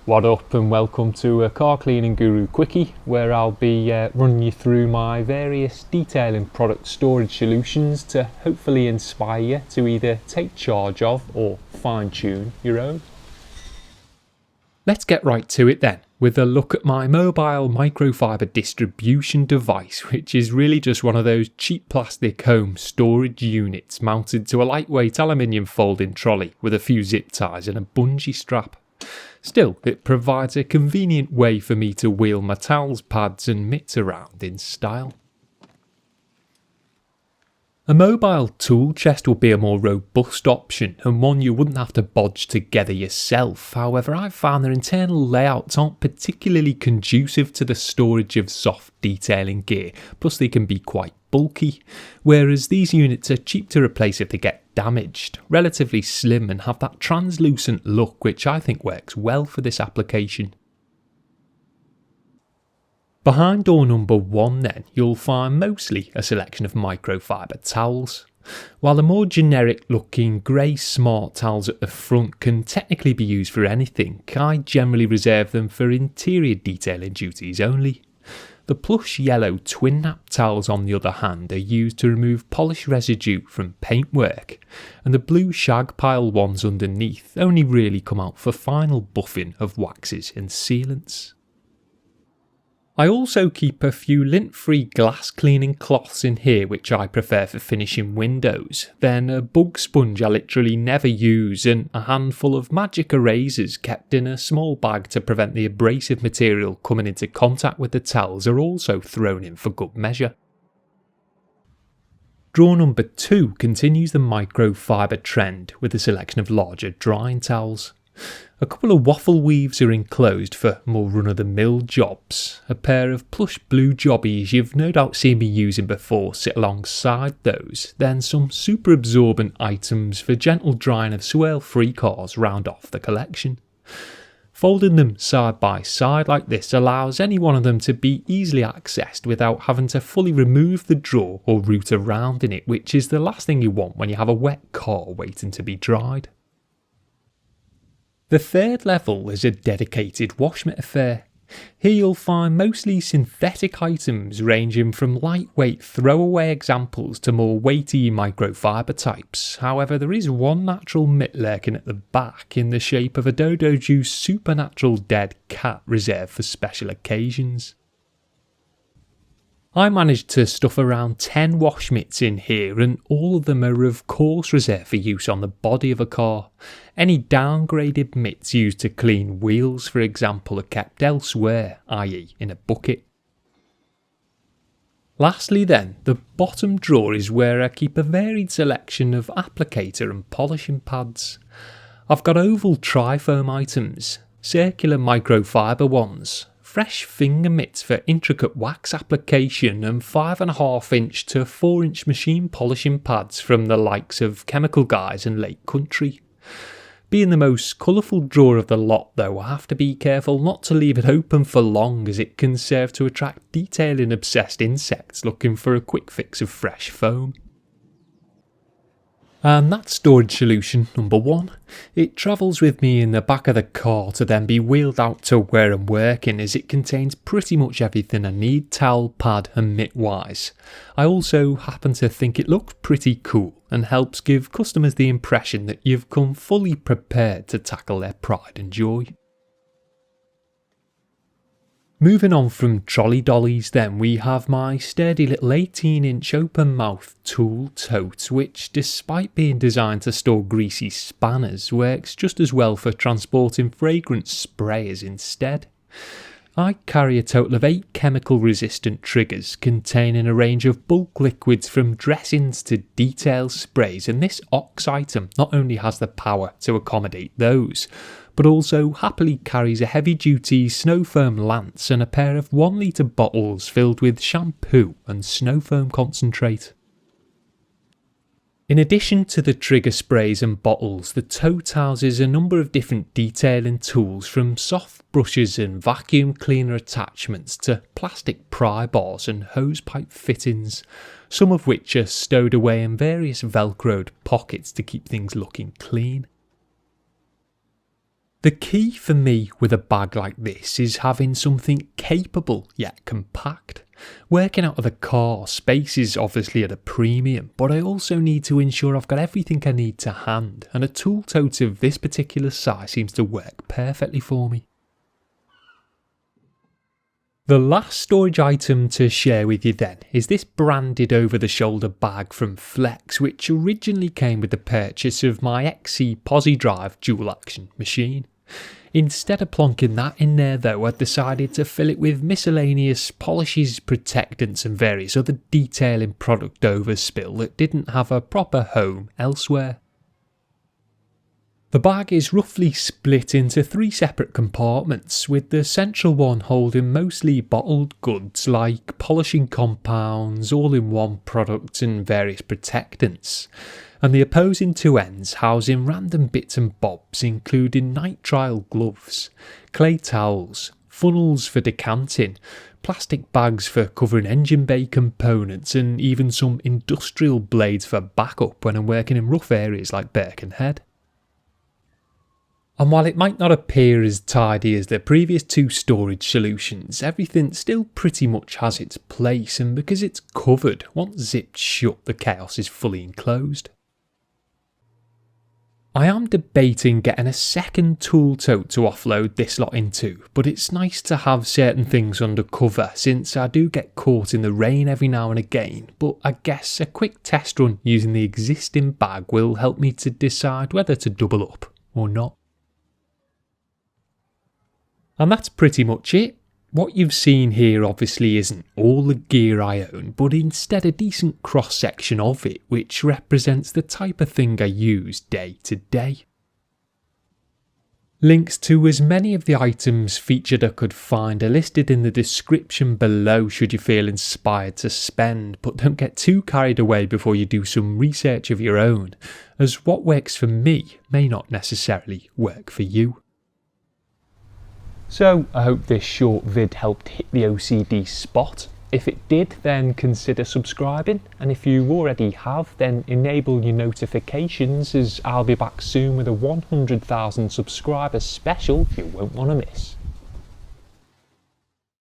What up and welcome to a Car Cleaning Guru Quickie, where I'll be running you through my various detailing product storage solutions to hopefully inspire you to either take charge of or fine tune your own. Let's get right to it then, with a look at my mobile microfiber distribution device, which is really just one of those cheap plastic home storage units mounted to a lightweight aluminium folding trolley with a few zip ties and a bungee strap. Still, it provides a convenient way for me to wheel my towels, pads and mitts around in style. A mobile tool chest will be a more robust option and one you wouldn't have to bodge together yourself. However, I've found their internal layouts aren't particularly conducive to the storage of soft detailing gear, plus they can be quite bulky, whereas these units are cheap to replace if they get damaged, relatively slim and have that translucent look which I think works well for this application. Behind door number 1 then, you'll find mostly a selection of microfiber towels. While the more generic looking grey smart towels at the front can technically be used for anything, I generally reserve them for interior detailing duties only. The plush yellow twin nap towels on the other hand are used to remove polish residue from paintwork, and the blue shag pile ones underneath only really come out for final buffing of waxes and sealants. I also keep a few lint-free glass cleaning cloths in here which I prefer for finishing windows, then a bug sponge I literally never use and a handful of magic erasers kept in a small bag to prevent the abrasive material coming into contact with the towels are also thrown in for good measure. Drawer number 2 continues the microfiber trend with a selection of larger drying towels. A couple of waffle weaves are enclosed for more run-of-the-mill jobs. A pair of plush blue jobbies you've no doubt seen me using before sit alongside those, then some super absorbent items for gentle drying of swirl-free cars round off the collection. Folding them side by side like this allows any one of them to be easily accessed without having to fully remove the drawer or root around in it, which is the last thing you want when you have a wet car waiting to be dried. The third level is a dedicated wash mitt affair. Here you'll find mostly synthetic items ranging from lightweight throwaway examples to more weighty microfiber types. However, there is one natural mitt lurking at the back in the shape of a Dodo juice supernatural dead cat reserved for special occasions. I managed to stuff around 10 wash mitts in here and all of them are of course reserved for use on the body of a car. Any downgraded mitts used to clean wheels for example are kept elsewhere, i.e. in a bucket. Lastly then, the bottom drawer is where I keep a varied selection of applicator and polishing pads. I've got oval trifoam items, circular microfiber ones, fresh finger mitts for intricate wax application and 5.5 inch to 4 inch machine polishing pads from the likes of Chemical Guys and Lake Country. Being the most colourful drawer of the lot though, I have to be careful not to leave it open for long as it can serve to attract detailing obsessed insects looking for a quick fix of fresh foam. And that's storage solution number 1. It travels with me in the back of the car to then be wheeled out to where I'm working as it contains pretty much everything I need towel, pad and mitt wise. I also happen to think it looks pretty cool and helps give customers the impression that you've come fully prepared to tackle their pride and joy. Moving on from trolley dollies then, we have my sturdy little 18-inch open mouth Tool Tote, which despite being designed to store greasy spanners works just as well for transporting fragrance sprayers instead. I carry a total of 8 chemical resistant triggers containing a range of bulk liquids from dressings to detail sprays, and this Ox item not only has the power to accommodate those, but also happily carries a heavy duty snow foam lance and a pair of 1 litre bottles filled with shampoo and snow foam concentrate. In addition to the trigger sprays and bottles, the tote houses a number of different detailing tools from soft brushes and vacuum cleaner attachments to plastic pry bars and hose pipe fittings, some of which are stowed away in various velcroed pockets to keep things looking clean. The key for me with a bag like this is having something capable yet compact. Working out of the car, space is obviously at a premium, but I also need to ensure I've got everything I need to hand, and a tool tote of this particular size seems to work perfectly for me. The last storage item to share with you then is this branded over-the-shoulder bag from Flex, which originally came with the purchase of my XC Posi Drive dual action machine. Instead of plonking that in there though, I decided to fill it with miscellaneous polishes, protectants and various other detailing product overspill that didn't have a proper home elsewhere. The bag is roughly split into 3 separate compartments, with the central one holding mostly bottled goods like polishing compounds, all-in-one products and various protectants, and the opposing 2 ends housing random bits and bobs including nitrile gloves, clay towels, funnels for decanting, plastic bags for covering engine bay components and even some industrial blades for backup when I'm working in rough areas like Birkenhead. And while it might not appear as tidy as the previous 2 storage solutions, everything still pretty much has its place, and because it's covered, once zipped shut the chaos is fully enclosed. I am debating getting a second tool tote to offload this lot into, but it's nice to have certain things under cover since I do get caught in the rain every now and again, but I guess a quick test run using the existing bag will help me to decide whether to double up or not. And that's pretty much it. What you've seen here obviously isn't all the gear I own, but instead a decent cross section of it, which represents the type of thing I use day to day. Links to as many of the items featured I could find are listed in the description below should you feel inspired to spend, but don't get too carried away before you do some research of your own, as what works for me may not necessarily work for you. So I hope this short vid helped hit the OCD spot. If it did, then consider subscribing, and if you already have, then enable your notifications, as I'll be back soon with a 100,000 subscriber special you won't want to miss.